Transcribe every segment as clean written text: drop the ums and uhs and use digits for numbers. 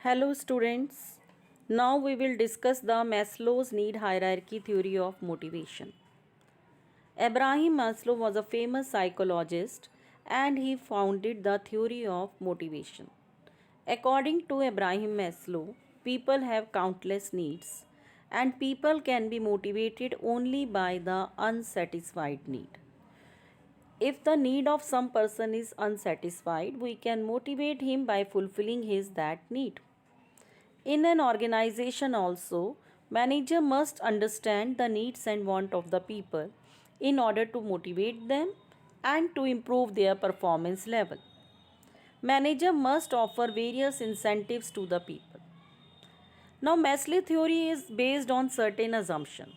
Hello students. Now we will discuss the Maslow's need hierarchy theory of motivation. Abraham Maslow was a famous psychologist and he founded the theory of motivation. According to Abraham Maslow, people have countless needs and people can be motivated only by the unsatisfied need. If the need of some person is unsatisfied, we can motivate him by fulfilling his that need. In an organization also, manager must understand the needs and want of the people in order to motivate them and to improve their performance level. Manager must offer various incentives to the people. Now Maslow theory is based on certain assumption.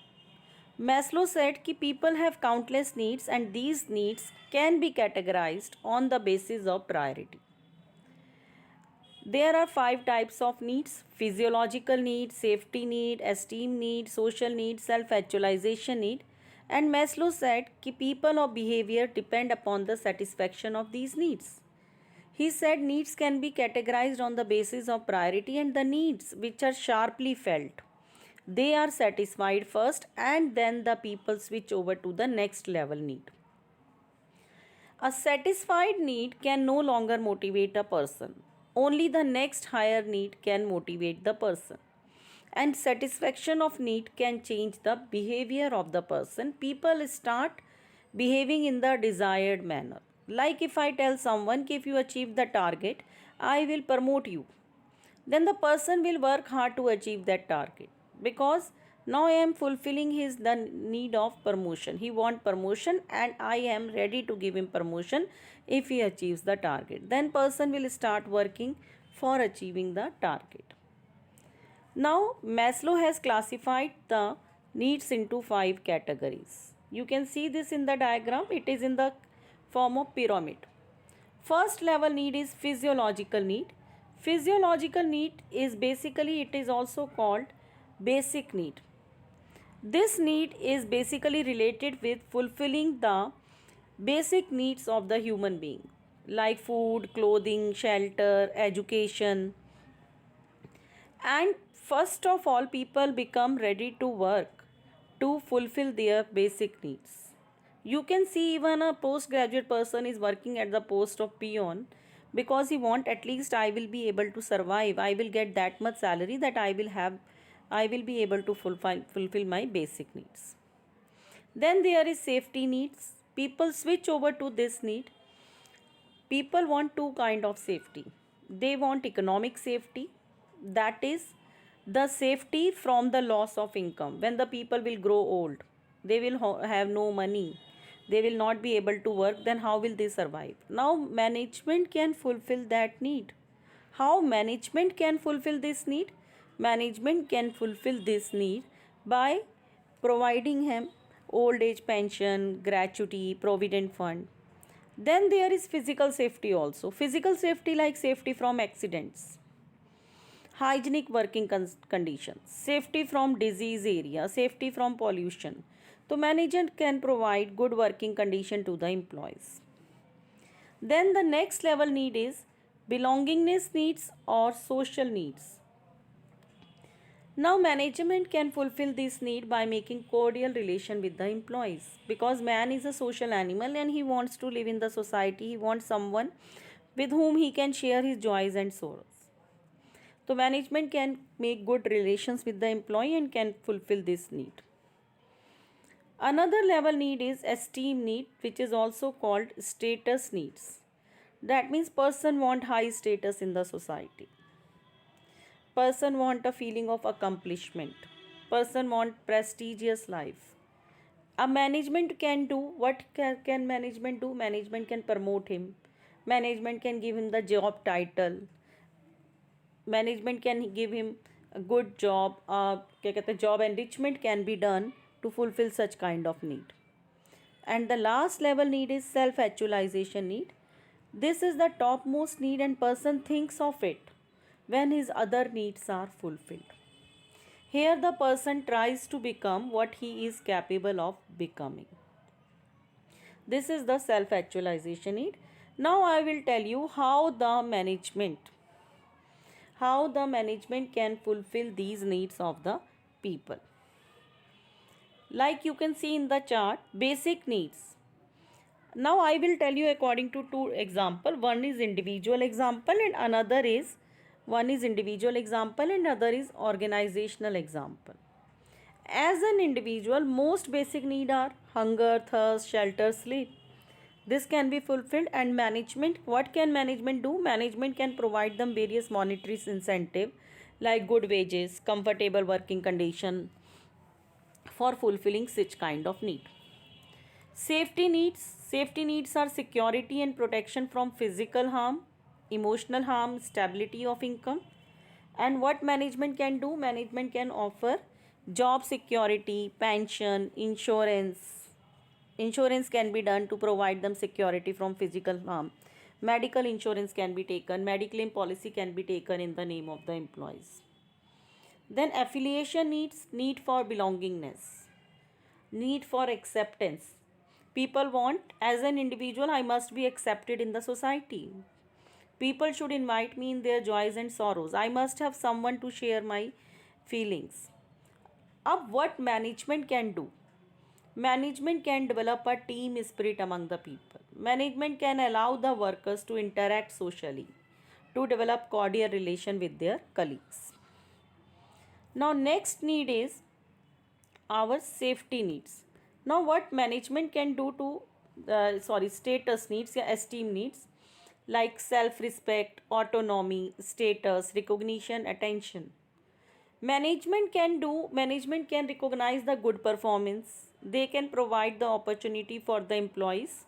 Maslow said that people have countless needs and these needs can be categorized on the basis of priority. There are 5 types of needs: physiological need, safety need, esteem need, social need, self actualization need. And Maslow said that people or behavior depend upon the satisfaction of these needs. He said needs can be categorized on the basis of priority and the needs which are sharply felt. They are satisfied first and then the people switch over to the next level need. A satisfied need can no longer motivate a person. Only the next higher need can motivate the person. And satisfaction of need can change the behavior of the person. People start behaving in the desired manner. Like if I tell someone, if you achieve the target, I will promote you. Then the person will work hard to achieve that target because now I am fulfilling his the need of promotion. He want promotion and I am ready to give him promotion if he achieves the target. Then person will start working for achieving the target. Now Maslow has classified the needs into 5 categories. You can see this in the diagram. It is in the form of pyramid. First level need is physiological need. Physiological need is basically, it is also called basic need. This need is basically related with fulfilling the basic needs of the human being like food, clothing, shelter, education. And first of all, people become ready to work to fulfill their basic needs. You can see even a postgraduate person is working at the post of peon because he want at least I will be able to survive. I will get that much salary that I will be able to fulfill my basic needs. Then there is safety needs. People switch over to this need. People want two kind of safety. They want economic safety, that is the safety from the loss of income. When the people will grow old, they will have no money, they will not be able to work, then how will they survive? Now management can fulfill that need. How management can fulfill this need? Management can fulfill this need by providing him old age pension, gratuity, provident fund. Then there is physical safety also. Physical safety like safety from accidents, hygienic working conditions, safety from disease area, safety from pollution. So management can provide good working condition to the employees. Then the next level need is belongingness needs or social needs. Now management can fulfill this need by making cordial relation with the employees because man is a social animal and he wants to live in the society. He wants someone with whom he can share his joys and sorrows. So management can make good relations with the employee and can fulfill this need. Another level need is esteem need, which is also called status needs. That means person want high status in the society. Person want a feeling of accomplishment. Person want prestigious life. A management can do what can management do? Management can promote him. Management can give him the job title. Management can give him a good job. Job enrichment can be done to fulfill such kind of need. And the last level need is self actualization need. This is the topmost need and person thinks of it when his other needs are fulfilled. Here the person tries to become what he is capable of becoming. This is the self actualization need. Now I will tell you how the management can fulfill these needs of the people. Like you can see in the chart, basic needs. Now I will tell you according to two example. One is individual example and another is one is individual example and other is organizational example. As an individual, most basic need are hunger, thirst, shelter, sleep. This can be fulfilled. And management, what can management do? Management can provide them various monetary incentive like good wages, comfortable working condition for fulfilling such kind of need. Safety needs. Safety needs are security and protection from physical harm, emotional harm, stability of income. And what management can do? Management can offer job security, pension, insurance. Insurance can be done to provide them security from physical harm. Medical insurance can be taken. Mediclaim policy can be taken in the name of the employees. Then affiliation needs, need for belongingness, need for acceptance. People want, as an individual, I must be accepted in the society. People should invite me in their joys and sorrows. I must have someone to share my feelings. अब what management can do? Management can develop a team spirit among the people. Management can allow the workers to interact socially, to develop cordial relation with their colleagues. Now next need is our safety needs. Now what management can do to status needs या esteem needs like self-respect, autonomy, status, recognition, attention. Management can recognize the good performance. They can provide the opportunity for the employees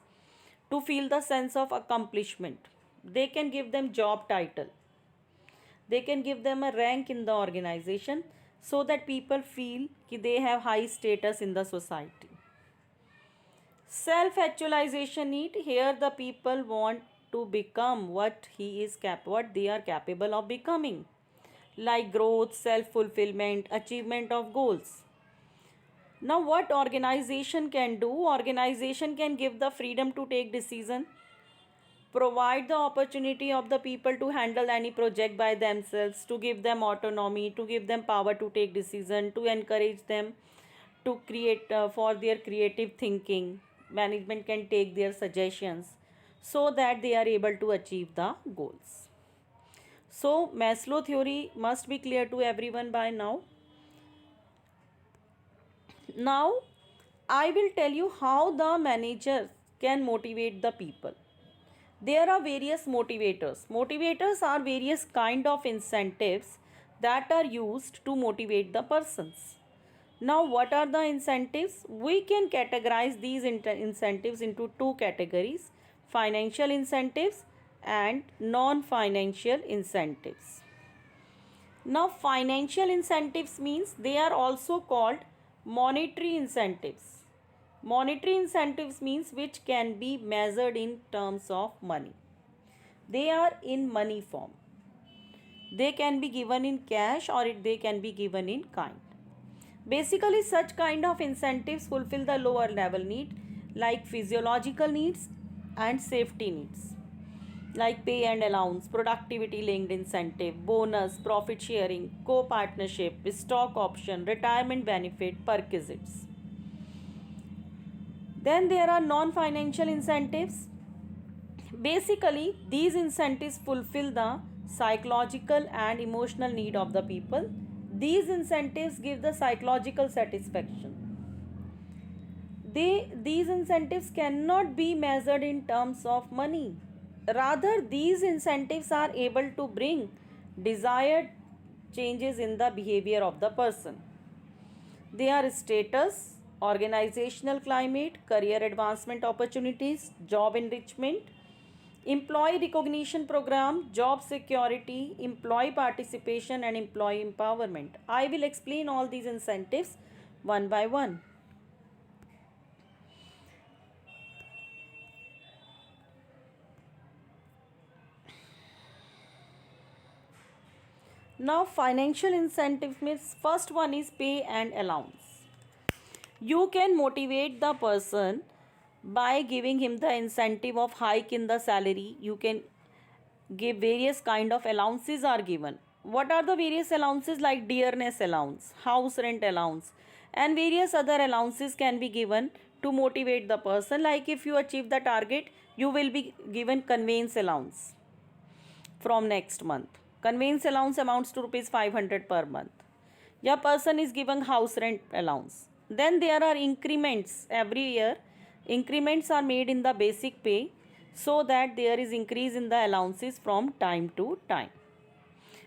to feel the sense of accomplishment. They can give them job title. They can give them a rank in the organization so that people feel that they have high status in the society. Self actualization need. Here the people want to become what they are capable of becoming, like growth, self fulfillment, achievement of goals. Now what organization can do? Organization can give the freedom to take decision, provide the opportunity of the people to handle any project by themselves, to give them autonomy, to give them power to take decision, to encourage them to create for their creative thinking. Management can take their suggestions so that they are able to achieve the goals. So Maslow theory must be clear to everyone by now. Now I will tell you how the manager can motivate the people. There are various motivators. Motivators are various kind of incentives that are used to motivate the persons. Now what are the incentives? We can categorize these incentives into two categories: financial incentives and non-financial incentives. Now financial incentives means they are also called monetary incentives. Monetary incentives means which can be measured in terms of money. They are in money form. They can be given in cash or they can be given in kind. Basically, such kind of incentives fulfill the lower level need like physiological needs and safety needs, like pay and allowance, productivity linked incentive, bonus, profit sharing, co-partnership, stock option, retirement benefit, perquisites. Then there are non-financial incentives. Basically, these incentives fulfill the psychological and emotional need of the people. These incentives give the psychological satisfaction. These incentives cannot be measured in terms of money. Rather, these incentives are able to bring desired changes in the behavior of the person. They are status, organizational climate, career advancement opportunities, job enrichment, employee recognition program, job security, employee participation, and employee empowerment. I will explain all these incentives one by one. Now, financial incentive means first one is pay and allowance. You can motivate the person by giving him the incentive of hike in the salary. You can give various kind of allowances are given. What are the various allowances like dearness allowance, house rent allowance, and various other allowances can be given to motivate the person. Like if you achieve the target, you will be given conveyance allowance from next month. Conveyance allowance amounts to rupees 500 per month. Your person is given house rent allowance. Then there are increments every year. Increments are made in the basic pay so that there is increase in the allowances from time to time.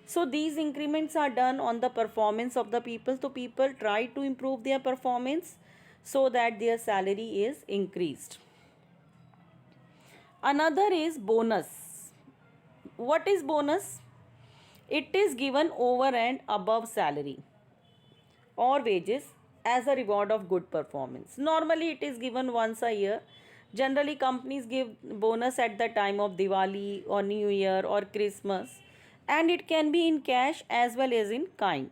So these increments are done on the performance of the people. So people try to improve their performance so that their salary is increased. Another is bonus. What is bonus? It is given over and above salary or wages as a reward of good performance. Normally it is given once a year. Generally companies give bonus at the time of Diwali or New Year or Christmas, and it can be in cash as well as in kind.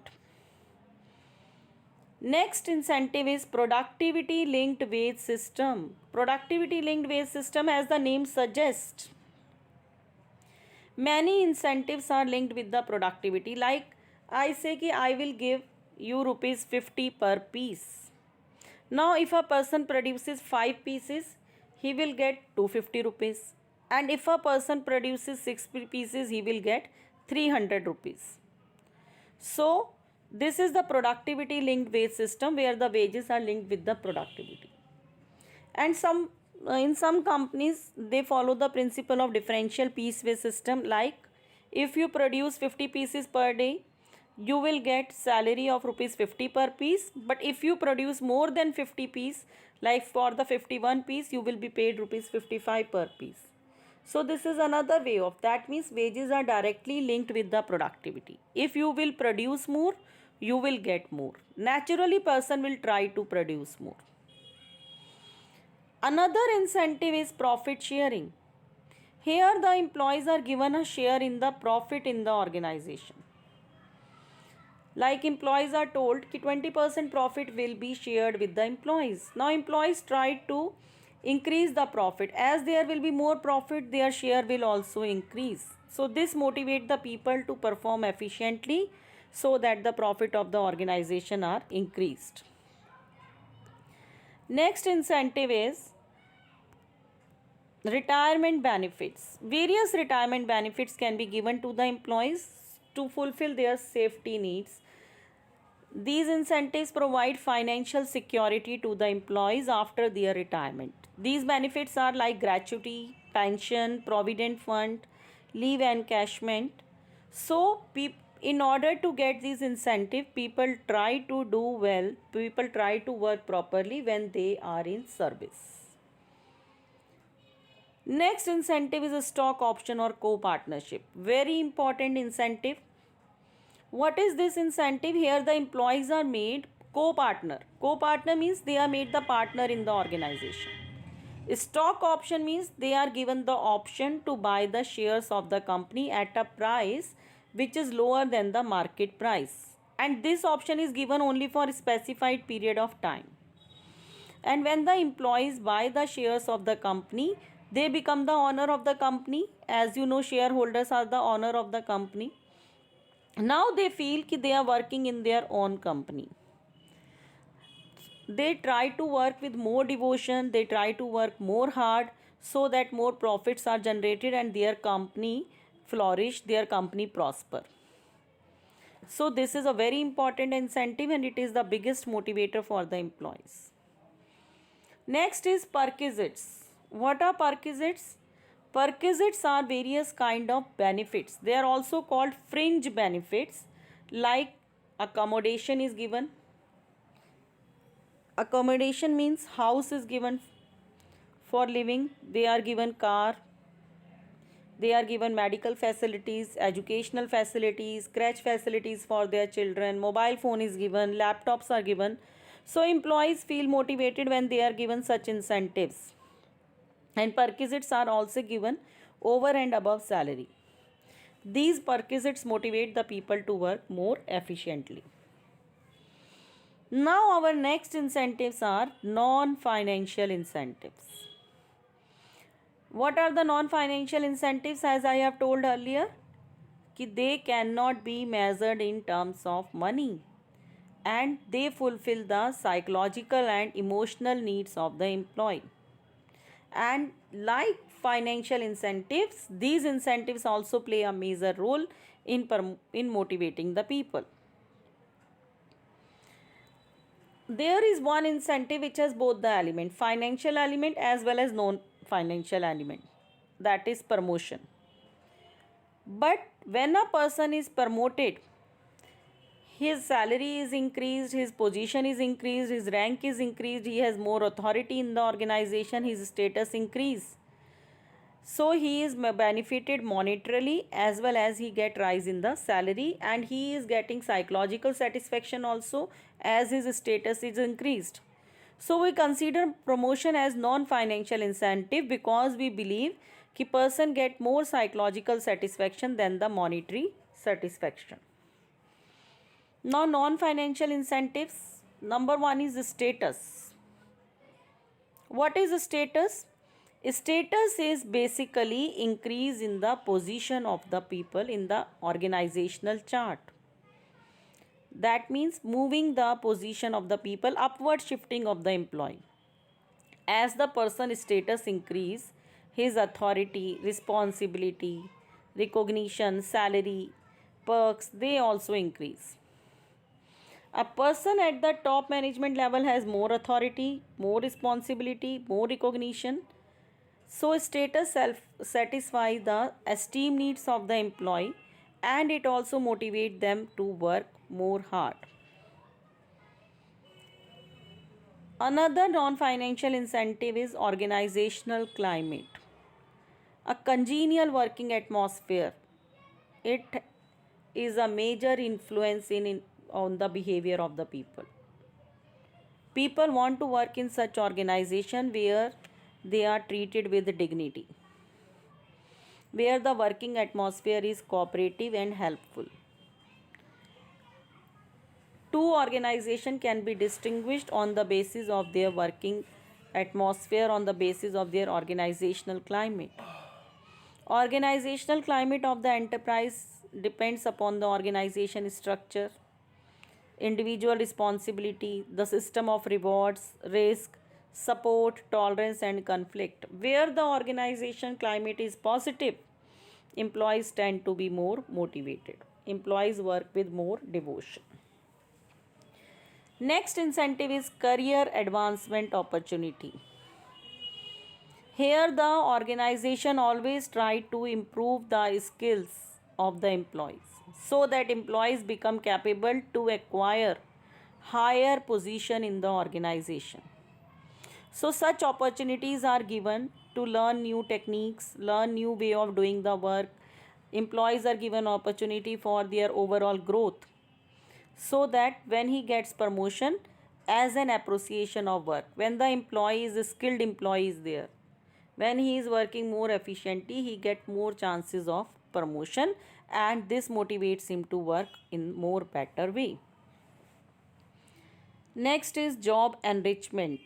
Next incentive is productivity linked wage system. Productivity linked wage system, as the name suggests, many incentives are linked with the productivity. Like I say ki I will give you rupees 50 per piece. Now if a person produces 5 pieces, he will get 250 rupees. And if a person produces 6 pieces, he will get 300 rupees. So this is the productivity linked wage system where the wages are linked with the productivity. And in some companies they follow the principle of differential piece wage system. Like if you produce 50 pieces per day, you will get salary of rupees 50 per piece. But if you produce more than 50 piece, like for the 51 piece, you will be paid rupees 55 per piece. So this is another way of, that means wages are directly linked with the productivity. If you will produce more, you will get more. Naturally person will try to produce more. Another incentive is profit sharing. Here the employees are given a share in the profit in the organization. Like employees are told that 20% profit will be shared with the employees. Now employees try to increase the profit. As there will be more profit, their share will also increase. So this motivates the people to perform efficiently so that the profit of the organization are increased. Next incentive is retirement benefits. Various retirement benefits can be given to the employees to fulfill their safety needs. These incentives provide financial security to the employees after their retirement. These benefits are like gratuity, pension, provident fund, leave encashment. So, in order to get these incentives, people try to do well, people try to work properly when they are in service. Next incentive is a stock option or co-partnership. Very important incentive. What is this incentive? Here the employees are made co-partner. Co-partner means they are made the partner in the organization. Stock option means they are given the option to buy the shares of the company at a price which is lower than the market price. And this option is given only for a specified period of time. And when the employees buy the shares of the company, they become the owner of the company. As you know, shareholders are the owner of the company. Now they feel that they are working in their own company. They try to work with more devotion, they try to work more hard so that more profits are generated and their company flourish, their company prosper. So this is a very important incentive and it is the biggest motivator for the employees. Next is perquisites. What are perquisites? Perquisites are various kind of benefits. They are also called fringe benefits, like accommodation is given. Accommodation means house is given for living. They are given car. They are given medical facilities, educational facilities, crèche facilities for their children. Mobile phone is given. Laptops are given. So employees feel motivated when they are given such incentives. And perquisites are also given over and above salary. These perquisites motivate the people to work more efficiently. Now our next incentives are non-financial incentives. What are the non-financial incentives? As I have told earlier, कि they cannot be measured in terms of money and they fulfill the psychological and emotional needs of the employee. And like financial incentives, these incentives also play a major role in motivating the people. There is one incentive which has both the element, financial element as well as non financial element, that is promotion. But when a person is promoted, his salary is increased, his position is increased, his rank is increased, he has more authority in the organization, his status increase. So he is benefited monetarily as well as he get rise in the salary, and he is getting psychological satisfaction also as his status is increased. So we consider promotion as non-financial incentive because we believe कि person get more psychological satisfaction than the monetary satisfaction. Now non-financial incentives, number one is status. What is status? Status is basically increase in the position of the people in the organizational chart. That means moving the position of the people, upward shifting of the employee. As the person's status increase, his authority, responsibility, recognition, salary, perks, they also increase. A person at the top management level has more authority, more responsibility, more recognition. So status self satisfy the esteem needs of the employee and it also motivate them to work more hard. Another non-financial incentive is organizational climate. A congenial working atmosphere. It is a major influence on the behavior of the people. People want to work in such organization where they are treated with dignity, where the working atmosphere is cooperative and helpful. Two organizations can be distinguished on the basis of their working atmosphere, on the basis of their organizational climate. Organizational climate of the enterprise depends upon the organization structure, individual responsibility, the system of rewards, risk, support, tolerance, and conflict. Where the organization climate is positive, employees tend to be more motivated. Employees work with more devotion. Next incentive is career advancement opportunity. Here the organization always try to improve the skills of the employees so that employees become capable to acquire higher position in the organization. So such opportunities are given to learn new techniques, learn new way of doing the work. Employees are given opportunity for their overall growth, so that when he gets promotion as an appreciation of work, when the employee is a skilled employee is there, when he is working more efficiently, he get more chances of promotion, and this motivates him to work in more better way. Next is job enrichment.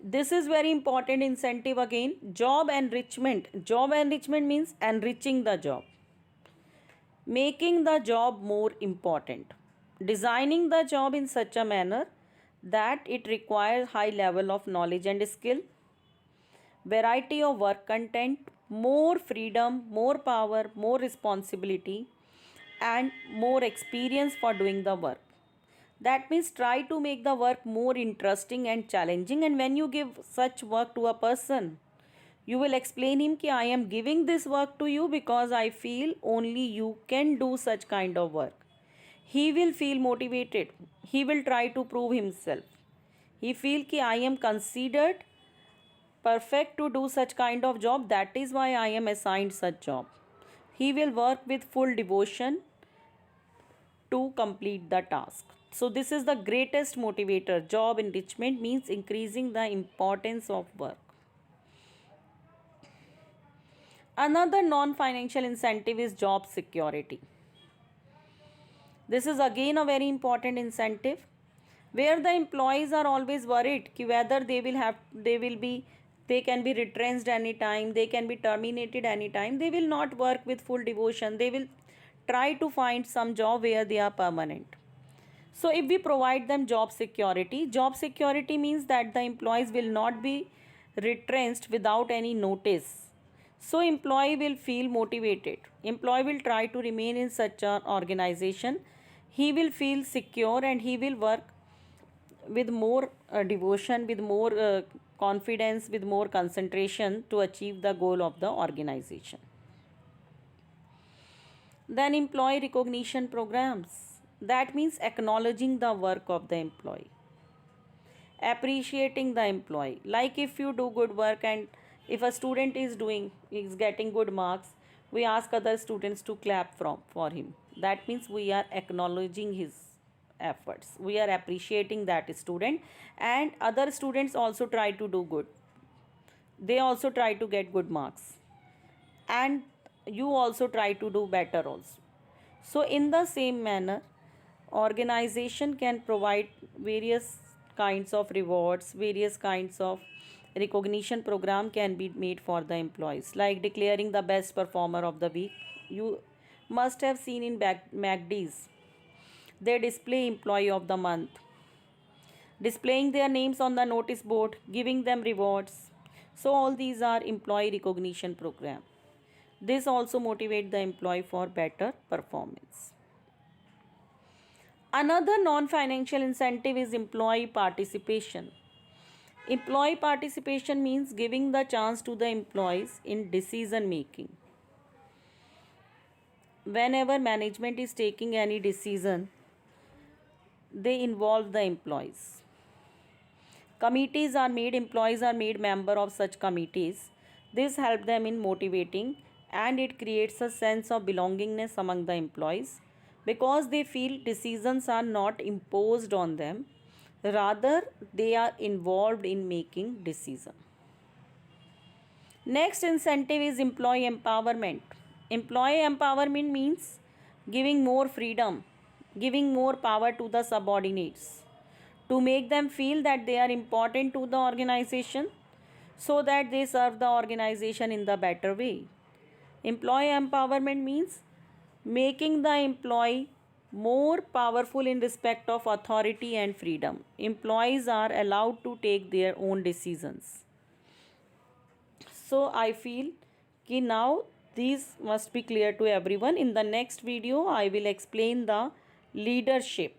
This is very important incentive again. Job enrichment. Job enrichment means enriching the job, making the job more important, designing the job in such a manner that it requires high level of knowledge and skill, variety of work content, more freedom, more power, more responsibility, and more experience for doing the work. That means try to make the work more interesting and challenging. And when you give such work to a person, you will explain him कि I am giving this work to you because I feel only you can do such kind of work. He will feel motivated. He will try to prove himself. He feel कि I am considered perfect to do such kind of job. That is why I am assigned such job. He will work with full devotion to complete the task. So this is the greatest motivator. Job enrichment means increasing the importance of work. Another non-financial incentive is job security. This is again a very important incentive where the employees are always worried कि whether they will be they can be retrenched anytime, they can be terminated anytime. They will not work with full devotion. They will try to find some job where they are permanent. So if we provide them job security means that the employees will not be retrenched without any notice. So employee will feel motivated, employee will try to remain in such an organization. He will feel secure and he will work with more devotion, with more confidence, with more concentration to achieve the goal of the organization. Then employee recognition programs. That means acknowledging the work of the employee, appreciating the employee. Like if you do good work and if a student is getting good marks, we ask other students to clap for him. That means we are acknowledging his efforts. We are appreciating that student, and other students also try to do good. They also try to get good marks, and you also try to do better also. So in the same manner, organization can provide various kinds of rewards, various kinds of recognition program can be made for the employees, like declaring the best performer of the week. You must have seen in MACD's, they display employee of the month, displaying their names on the notice board, giving them rewards. So all these are employee recognition program. This also motivate the employee for better performance. Another non-financial incentive is employee participation. Employee participation means giving the chance to the employees in decision making. Whenever management is taking any decision, they involve the employees. Committees are made, employees are made member of such committees. This helps them in motivating, and it creates a sense of belongingness among the employees because they feel decisions are not imposed on them, rather they are involved in making decision. Next incentive is employee empowerment. Employee empowerment means giving more freedom, giving more power to the subordinates to make them feel that they are important to the organization so that they serve the organization in the better way. Employee empowerment means making the employee more powerful in respect of authority and freedom. Employees are allowed to take their own decisions. So I feel कि now these must be clear to everyone. In the next video I will explain the leadership.